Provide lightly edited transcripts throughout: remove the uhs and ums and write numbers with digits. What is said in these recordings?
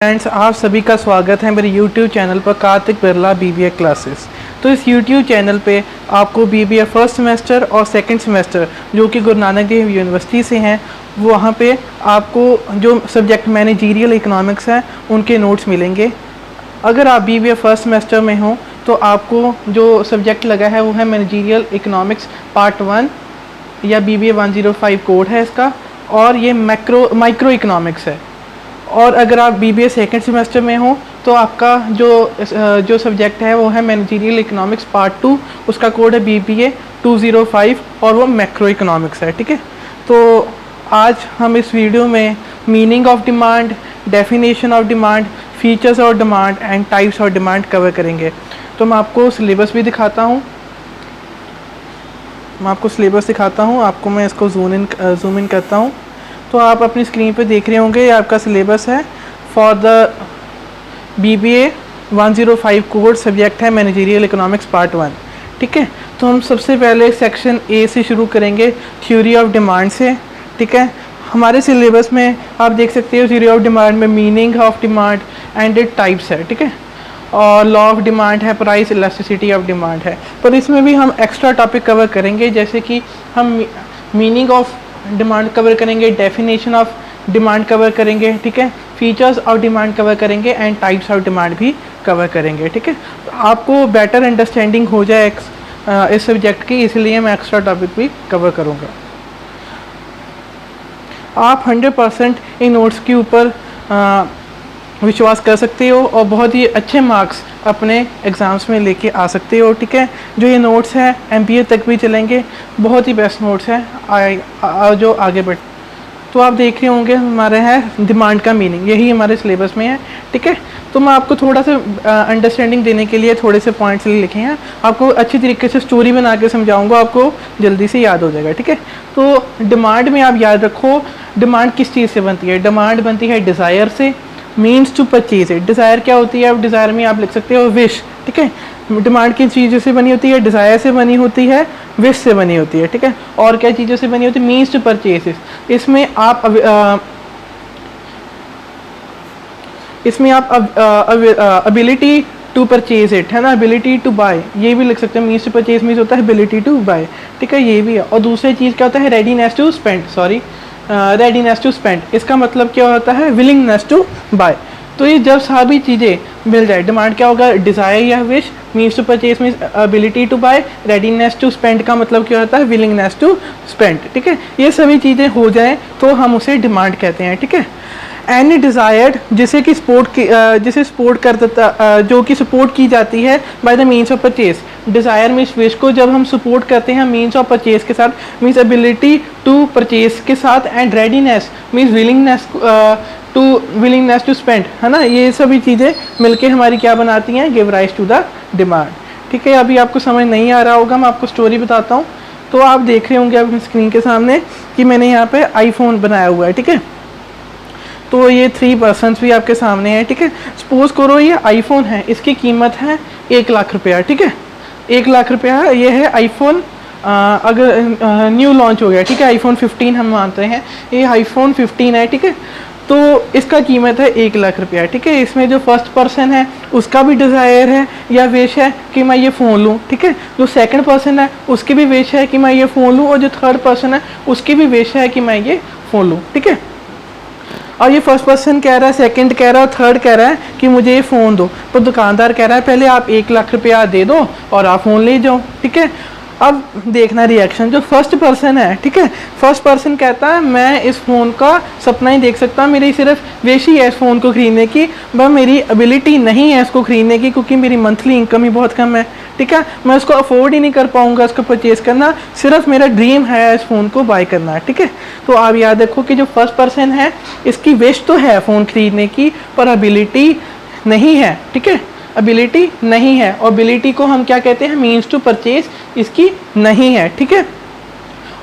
Friends, आप सभी का स्वागत है मेरे YouTube चैनल पर कार्तिक बिरला BBA क्लासेस। तो इस YouTube चैनल पे आपको BBA फर्स्ट सेमेस्टर और सेकंड सेमेस्टर जो कि गुरु नानक देव यूनिवर्सिटी से हैं, वहाँ पे आपको जो सब्जेक्ट मैनेजरियल इकोनॉमिक्स है उनके नोट्स मिलेंगे। अगर आप BBA फर्स्ट सेमेस्टर में हो तो आपको जो सब्जेक्ट लगा है वो है मैनेजरियल इकोनॉमिक्स पार्ट 1 या BBA 105 कोड है इसका, और ये माइक्रो इकोनॉमिक्स है। और अगर आप BBA सेकंड सेमेस्टर में हो तो आपका जो सब्जेक्ट है वो है मैनेजरियल इकोनॉमिक्स पार्ट 2, उसका कोड है BBA 205 और वो मैक्रो इकोनॉमिक्स है। ठीक है, तो आज हम इस वीडियो में meaning of demand, definition of demand, features of demand and types of demand cover करेंगे। तो मैं आपको सिलेबस भी दिखाता हूँ, आपको मैं इसको जूम इन करता हूँ। तो आप अपनी स्क्रीन पे देख रहे होंगे, ये आपका सिलेबस है for the BBA 105 code, subject है मैनेजरियल इकोनॉमिक्स पार्ट 1। ठीक है, तो हम सबसे पहले सेक्शन A से शुरू करेंगे, थ्योरी ऑफ डिमांड से। ठीक है, हमारे सिलेबस में आप देख सकते हो थ्योरी ऑफ डिमांड में meaning of demand and it types है। ठीक है, और लॉ ऑफ डिमांड है, प्राइस इलास्टिसिटी ऑफ डिमांड है। पर इसमें भी हम एक्स्ट्रा टॉपिक कवर करेंगे, जैसे कि हम मीनिंग ऑफ डिमांड कवर करेंगे, डेफिनेशन ऑफ डिमांड कवर करेंगे। ठीक है, फीचर्स ऑफ डिमांड कवर करेंगे एंड टाइप्स ऑफ डिमांड भी कवर करेंगे। ठीक है, तो आपको बेटर अंडरस्टैंडिंग हो जाए इस सब्जेक्ट की, इसलिए मैं एक्स्ट्रा टॉपिक भी कवर करूँगा। आप 100% इन नोट्स के ऊपर विश्वास कर सकते हो और बहुत ही अच्छे मार्क्स अपने एग्ज़ाम्स में लेके आ सकते हो। ठीक है, जो ये नोट्स हैं MBA तक भी चलेंगे, बहुत ही बेस्ट नोट्स हैं जो आगे बढ़। तो आप देख रहे होंगे हमारे हैं डिमांड का मीनिंग, यही हमारे सिलेबस में है। ठीक है, तो मैं आपको थोड़ा सा अंडरस्टैंडिंग देने के लिए थोड़े से पॉइंट्स लिखे हैं, आपको अच्छी तरीके से स्टोरी बना के समझाऊंगा, आपको जल्दी से याद हो जाएगा। ठीक है, तो डिमांड में आप याद रखो, डिमांड किस चीज़ से बनती है? डिमांड बनती है डिज़ायर से, means to purchase it. Desire क्या होती है? अब डिज़ायर में आप लिख सकते हो विश। ठीक है, डिमांड किन चीज़ों से बनी होती है? डिज़ायर से बनी होती है, विश से बनी होती है। ठीक है, और क्या चीज़ों से बनी होती है? Means to purchase. इसमें आप अबिलिटी टू परचेज इट, है ना, एबिलिटी टू बाय, ये भी लिख सकते हैं। मीन्स टू परचेज मीन्स होता है एबिलिटी टू बाय। ठीक है, ये भी है। और दूसरी चीज़ क्या होता है? Readiness to spend, readiness to spend, इसका मतलब क्या होता है? Willingness to buy. तो ये जब सभी चीज़ें मिल जाए, डिमांड क्या होगा? डिज़ायर या wish, means to purchase means ability to buy, readiness to spend का मतलब क्या होता है? Willingness to spend. ठीक है, ये सभी चीज़ें हो जाएं तो हम उसे डिमांड कहते हैं। ठीक है, एनी डिज़ायर्ड, जिसे सपोर्ट कर देता, जो कि सपोर्ट की जाती है by the means of purchase. Desire means wish को जब हम सपोर्ट करते हैं मीन्स ऑफ परचेज के साथ, मीन्स एबिलिटी टू परचेज के साथ, and readiness means willingness to spend, है ना, ये सभी चीज़ें मिलके हमारी क्या बनाती हैं? Give rise to the demand. ठीक है, अभी आपको समझ नहीं आ रहा होगा, मैं आपको स्टोरी बताता हूँ। तो आप देख रहे होंगे अपनी स्क्रीन के सामने कि मैंने यहाँ पे आईफोन बनाया हुआ है। ठीक है, तो ये 3 पर्सन्स भी आपके सामने हैं। ठीक है, सपोज करो ये आईफोन है, इसकी कीमत है 1 लाख रुपया। ठीक है, 1 लाख रुपया ये है आईफोन, अगर न्यू लॉन्च हो गया। ठीक है, आईफोन 15 हम मानते हैं, ये आईफोन 15 है। ठीक है, तो इसका कीमत है 1 लाख रुपया। ठीक है, इसमें जो फर्स्ट पर्सन है उसका भी डिज़ायर है या विश है कि मैं ये फ़ोन लूँ। ठीक है, जो सेकंड पर्सन है उसकी भी विश है कि मैं ये फ़ोन लूँ, और जो थर्ड पर्सन है उसकी भी विश है कि मैं ये फ़ोन लूँ। ठीक है, और ये फर्स्ट पर्सन कह रहा है, सेकंड कह रहा है और थर्ड कह रहा है कि मुझे ये फ़ोन दो। तो दुकानदार कह रहा है पहले आप 1 लाख रुपया दे दो और आप फ़ोन ले जाओ। ठीक है, अब देखना रिएक्शन जो फर्स्ट पर्सन है। ठीक है, फर्स्ट पर्सन कहता है मैं इस फ़ोन का सपना ही देख सकता हूँ, मेरी सिर्फ विश ही है इस फ़ोन को ख़रीदने की, बस मेरी एबिलिटी नहीं है इसको ख़रीदने की, क्योंकि मेरी मंथली इनकम ही बहुत कम है। ठीक है, मैं उसको अफोर्ड ही नहीं कर पाऊँगा इसको परचेज़ करना, सिर्फ मेरा ड्रीम है इस फ़ोन को बाय करना है। ठीक है, तो आप याद रखो कि जो फर्स्ट पर्सन है इसकी विश तो है फ़ोन ख़रीदने की, पर एबिलिटी नहीं है। ठीक है, एबिलिटी नहीं है, और एबिलिटी को हम क्या कहते हैं? मीन्स टू परचेज इसकी नहीं है। ठीक है,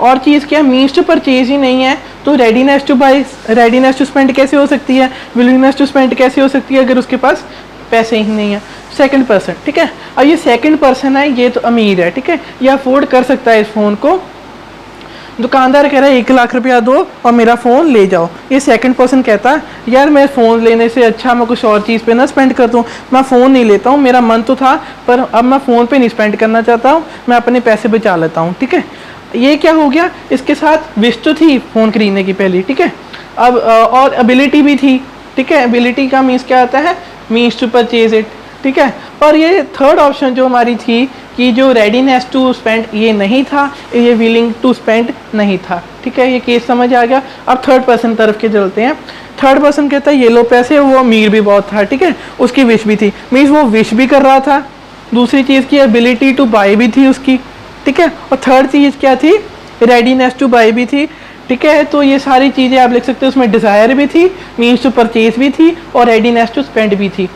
और चीज़ क्या? मीन्स टू परचेज ही नहीं है, तो readiness to buy, readiness to spend कैसे हो सकती है? विलिंगनेस टू स्पेंड कैसे हो सकती है अगर उसके पास पैसे ही नहीं है? Second person. ठीक है, और ये सेकंड पर्सन है, ये तो अमीर है। ठीक है, ये अफोर्ड कर सकता है इस फ़ोन को, दुकानदार कह रहा है 1 लाख रुपया दो और मेरा फ़ोन ले जाओ। ये सेकंड पर्सन कहता है यार मैं फ़ोन लेने से अच्छा मैं कुछ और चीज़ पे ना स्पेंड कर दूँ, मैं फ़ोन नहीं लेता हूँ, मेरा मन तो था पर अब मैं फ़ोन पे नहीं स्पेंड करना चाहता हूँ, मैं अपने पैसे बचा लेता हूँ। ठीक है, ये क्या हो गया, इसके साथ विश तो थी फ़ोन खरीदने की पहली, ठीक है, अब और एबिलिटी भी थी। ठीक है, एबिलिटी का मीन्स क्या आता है, मीन्स टू परचेज इट। ठीक है, पर ये थर्ड ऑप्शन जो हमारी थी कि जो रेडीनेस टू स्पेंड ये नहीं था, ये विलिंग टू स्पेंड नहीं था। ठीक है, ये केस समझ आ गया। अब थर्ड पर्सन तरफ के चलते हैं। थर्ड पर्सन कहता है ये लो पैसे, वो अमीर भी बहुत था। ठीक है, उसकी विश भी थी, मीन्स वो विश भी कर रहा था, दूसरी चीज़ की एबिलिटी टू बाय भी थी उसकी। ठीक है, और थर्ड चीज़ क्या थी, रेडीनेस टू बाय भी थी। ठीक है, तो ये सारी चीज़ें आप लिख सकते हो, उसमें डिज़ायर भी थी, मीन्स टू परचेज भी थी और रेडीनेस टू स्पेंड भी थी।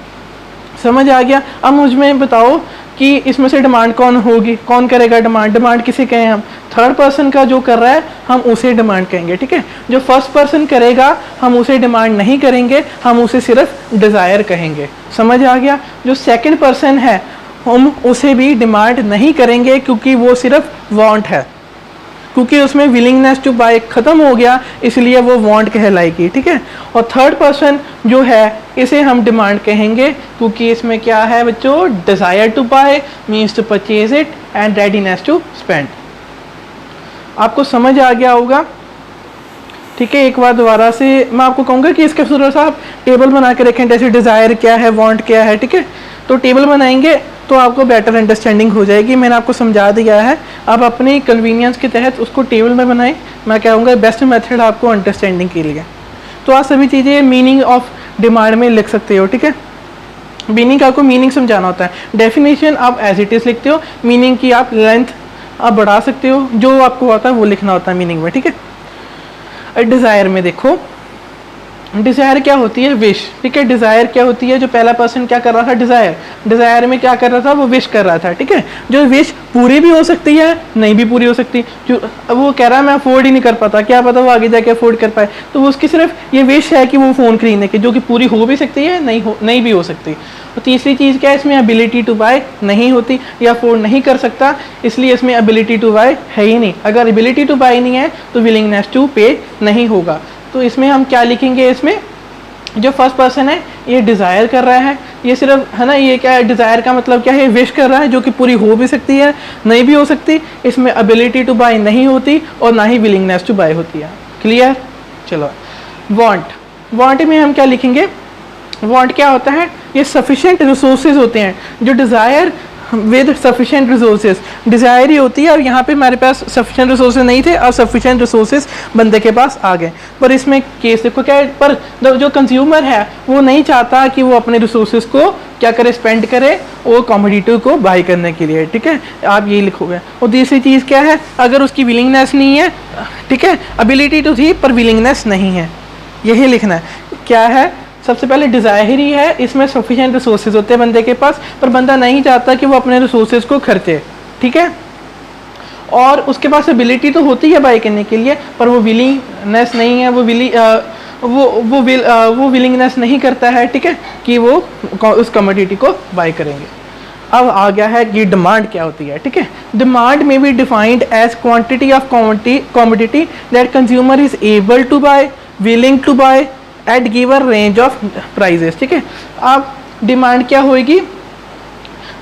समझ आ गया। अब मुझ में बताओ कि इसमें से डिमांड कौन होगी, कौन करेगा डिमांड, डिमांड किसे कहें हम, थर्ड पर्सन का जो कर रहा है हम उसे डिमांड कहेंगे। ठीक है, जो फर्स्ट पर्सन करेगा हम उसे डिमांड नहीं करेंगे, हम उसे सिर्फ डिज़ायर कहेंगे। समझ आ गया। जो सेकंड पर्सन है हम उसे भी डिमांड नहीं करेंगे क्योंकि वो सिर्फ वांट है, क्योंकि उसमें विलिंगनेस टू बाय खत्म हो गया, इसलिए वो वांट कहलाएगी। ठीक है, और थर्ड पर्सन जो है इसे हम डिमांड कहेंगे क्योंकि इसमें क्या है बच्चों, desire to buy, means to purchase it and readiness to spend. आपको समझ आ गया होगा। ठीक है, एक बार दोबारा से मैं आपको कहूँगा कि इसके थोड़ा सा आप टेबल बना के रखें, जैसे डिज़ायर क्या है, वांट क्या है। ठीक है, तो टेबल बनाएंगे तो आपको बेटर अंडरस्टैंडिंग हो जाएगी। मैंने आपको समझा दिया है, आप अपनी कन्वीनियंस के तहत उसको टेबल में बनाएं। मैं कहूँगा बेस्ट मेथड आपको अंडरस्टैंडिंग के लिए। तो आप सभी चीज़ें मीनिंग ऑफ डिमांड में लिख सकते हो। ठीक है, मीनिंग आपको मीनिंग समझाना होता है, डेफिनेशन आप एज इट इज़ लिखते हो, मीनिंग की आप लेंथ आप बढ़ा सकते हो, जो आपको आता है वो लिखना होता है मीनिंग में। ठीक है, डिज़ायर में देखो, डिज़ायर क्या होती है, विश। ठीक है, डिज़ायर क्या होती है, जो पहला पर्सन क्या कर रहा था, डिज़ायर, डिज़ायर में क्या कर रहा था, वो विश कर रहा था। ठीक है, जो विश पूरी भी हो सकती है, नहीं भी पूरी हो सकती। जो वो कह रहा है मैं अफोर्ड ही नहीं कर पाता, क्या पता वो आगे जाके अफोर्ड कर पाए, तो वो उसकी सिर्फ ये विश है कि वो फ़ोन खरीदने की, जो कि पूरी हो भी सकती है, नहीं भी हो सकती। और तीसरी चीज़ क्या है, इसमें एबिलिटी टू बाय नहीं होती, या अफोर्ड नहीं कर सकता, इसलिए इसमें एबिलिटी टू बाय है ही नहीं। अगर एबिलिटी टू बाय नहीं है तो विलिंगनेस टू पे नहीं होगा। तो इसमें हम क्या लिखेंगे, इसमें जो फर्स्ट पर्सन है ये डिज़ायर कर रहा है, ये सिर्फ है ना, ये क्या है, डिज़ायर का मतलब क्या है, विश कर रहा है, जो कि पूरी हो भी सकती है, नहीं भी हो सकती। इसमें एबिलिटी टू बाय नहीं होती और ना ही विलिंगनेस टू बाय होती है। क्लियर। चलो, वांट, वांट में हम क्या लिखेंगे, वांट क्या होता है, ये सफिशिएंट रिसोर्सेज होते हैं। जो desire with sufficient resources, desire ही होती है, और यहाँ पे हमारे पास सफिशिएंट रिसोर्सेज नहीं थे और सफिशिएंट रिसोर्सेज बंदे के पास आ गए। पर इसमें केस देखो क्या है, पर जो कंज्यूमर है वो नहीं चाहता कि वो अपने रिसोर्सेज को क्या करे, स्पेंड करे वो कमोडिटी को बाई करने के लिए। ठीक है, आप यही लिखोगे। और दूसरी चीज़ क्या है, अगर उसकी विलिंगनेस नहीं है, ठीक है, एबिलिटी तो थी पर विलिंगनेस नहीं है, यही लिखना है। क्या है, सबसे पहले डिज़ायर ही है, इसमें सफिशिएंट रिसोर्सेज होते हैं बंदे के पास, पर बंदा नहीं चाहता कि वो अपने रिसोर्सेज को खर्चे। ठीक है, और उसके पास एबिलिटी तो होती है बाय करने के लिए, पर वो विलिंगनेस नहीं है, वो विलिंगनेस नहीं करता है। ठीक है, कि वो उस कमोडिटी को बाय करेंगे। अब आ गया है कि डिमांड क्या होती है। ठीक है, डिमांड में be defined as quantity of commodity that consumer is able to buy, willing to buy at given range of prices. ठीक है, अब डिमांड क्या होगी,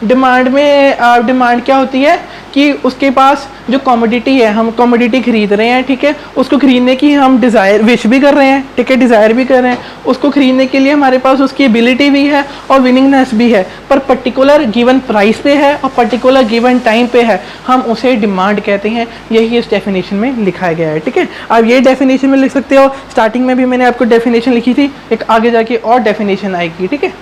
डिमांड में डिमांड क्या होती है कि उसके पास जो कमोडिटी है, हम कमोडिटी खरीद रहे हैं। ठीक है, उसको खरीदने की हम डिज़ायर विश भी कर रहे हैं। ठीक है, डिज़ायर भी कर रहे हैं, उसको खरीदने के लिए हमारे पास उसकी एबिलिटी भी है और विलिंगनेस भी है, पर पर्टिकुलर गिवन प्राइस पे है और पर्टिकुलर गिवन टाइम पे है, हम उसे डिमांड कहते हैं। यही इस डेफिनेशन में लिखा गया है। ठीक है, आप ये डेफिनेशन में लिख सकते हो, स्टार्टिंग में भी मैंने आपको डेफिनेशन लिखी थी, एक आगे जाके और डेफिनेशन आएगी। ठीक है,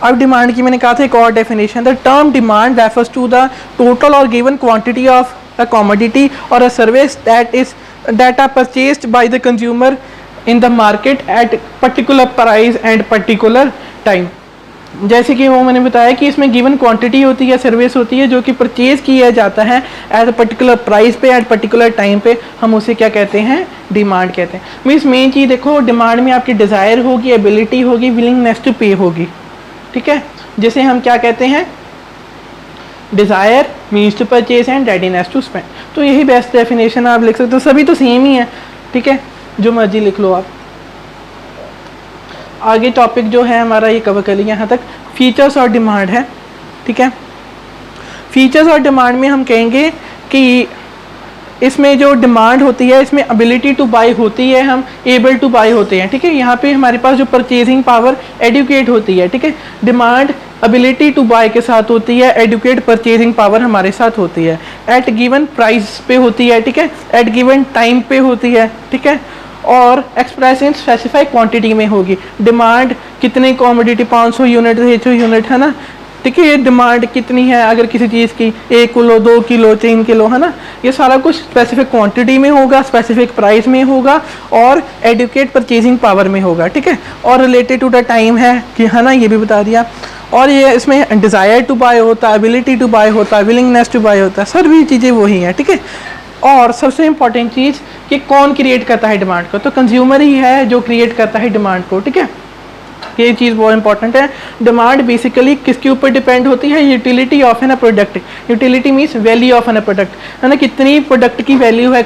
अब डिमांड की मैंने कहा था एक और definition, the term demand refers to the total or given quantity of a commodity or a service that are purchased by the consumer in the market at particular price and particular time. जैसे कि वो मैंने बताया कि इसमें given quantity होती है, service होती है, जो कि परचेज किया जाता है एट अ पर्टिकुलर प्राइस पे एट पर्टिकुलर टाइम पे, हम उसे क्या कहते हैं, डिमांड कहते हैं। मीन्स मेन चीज़ देखो, डिमांड में आपकी डिज़ायर होगी, एबिलिटी होगी, विलिंगनेस टू पे होगी। ठीक है, जिसे हम क्या कहते हैं, desire, means to purchase and readiness to spend. तो यही बेस्ट डेफिनेशन आप लिख सकते हो, सभी तो सेम ही है, ठीक है, जो मर्जी लिख लो आप। आगे टॉपिक जो है हमारा ये कवर कर लिया यहाँ तक, फीचर्स और डिमांड है, ठीक है। फीचर्स और डिमांड में हम कहेंगे कि इसमें जो डिमांड होती है, इसमें एबिलिटी टू बाई होती है, हम एबल टू बाई होते हैं, ठीक है। यहाँ पे हमारे पास जो परचेजिंग पावर एडुकेट होती है, ठीक है। डिमांड एबिलिटी टू बाई के साथ होती है, एडुकेट परचेजिंग पावर हमारे साथ होती है। एट गिवन प्राइस पे होती है, ठीक है, एट गिवन टाइम पे होती है, ठीक है, और एक्सप्रेस इन स्पेसिफाइड क्वांटिटी में होगी। डिमांड कितनी कॉमोडिटी, 500 यूनिट, 600 यूनिट, है ना, ठीक है। ये डिमांड कितनी है अगर किसी चीज़ की, 1 किलो, 2 किलो, 3 किलो, है ना, ये सारा कुछ स्पेसिफिक क्वांटिटी में होगा, स्पेसिफिक प्राइस में होगा और एडुकेट परचेजिंग पावर में होगा, ठीक है। और रिलेटेड टू द टाइम है कि, है ना, ये भी बता दिया। और ये इसमें डिज़ायर टू बाय होता है, एबिलिटी टू बाय होता है, विलिंगनेस टू बाय होता है, सभी चीज़ें वही हैं, ठीक है। और सबसे इंपॉर्टेंट चीज़ कि कौन क्रिएट करता है डिमांड को, तो कंज्यूमर ही है जो क्रिएट करता है डिमांड को, ठीक है। ये चीज़ बहुत इंपॉर्टेंट है। डिमांड बेसिकली किसके ऊपर डिपेंड होती है, utility of an a product. Utility means value of an a product, है ना, कितनी प्रोडक्ट की वैल्यू है